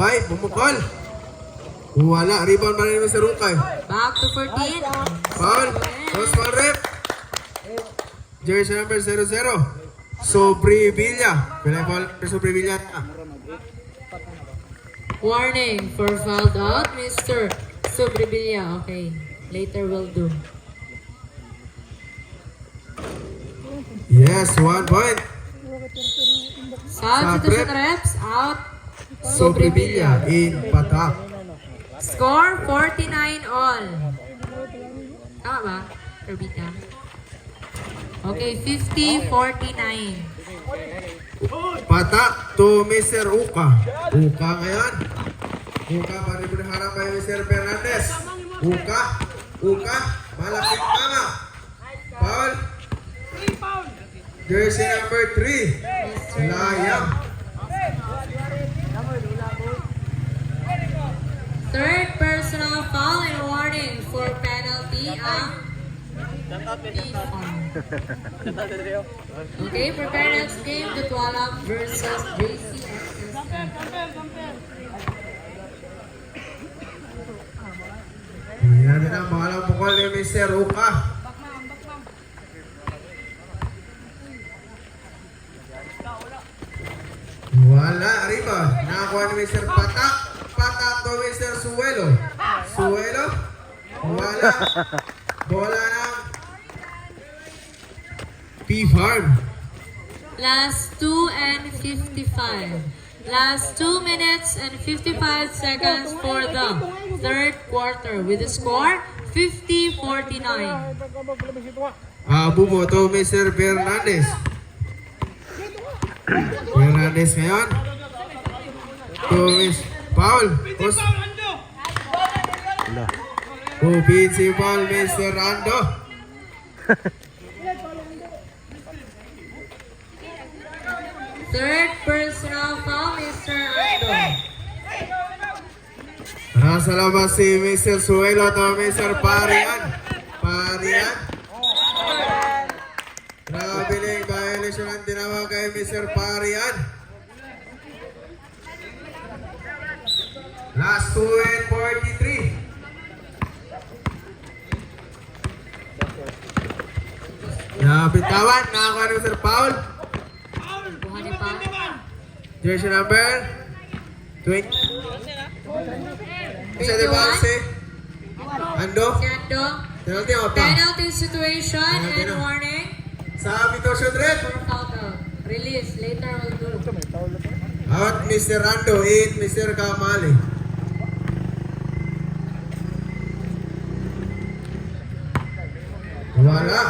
5, bumukol. Wala, rebound pa rin Mr. Ukay. Back to 14. Foul, cross foul rep. Jersey number 00. Sobrevilla. Pila foul, Sobrevilla na. Warning for fouled out, Mr. Sobrevilla. Okay, later will do. Yes, 1 point. Substitution reps out. Sobrevilla in patak. Score 49 all. Tama ba? Perbita. Okay, 50-49. Patak to Mr. Uka. Uka ngayon. Uka, paribunaharap kay Mr. Fernandez. Uka, malaking tama. Foul. Jersey number 3. Layang. Third personal foul and warning for penalty ang Okay, prepare next game, Dutualam versus JCSS. Yan na ang bahalang bukol ni Mr. Uka. Wala, arriba. Nakakuha ni Mr. Patak. Patak to Mr. Suelo. Wala. Bola ng P-Farm. Last 2 and 55. Last 2 minutes and 55 seconds for the third quarter with the score 50-49. Bumoto Mr. Fernandez. Fernandez ngayon. To Paul. Pinsi Paul, Mr. Rando. Third personal foul, Mr. Ando. Nasa labas si Mr. Suelo to Mr. Parian. Nabiling violation ang tinawag kay Mr. Parian. Last 2 and 43. Bitawan, nakakuha ni Mr. Paul. Buhanin pa. Jersey number 20. Isa de base. Ando. Si Ando. Penalty o pa? Penalty situation Penalty and na. warning Sa Vito Shudred. for foul out. Release, later will do. Out Mr. Rando, in Mr. Kamali. Wala.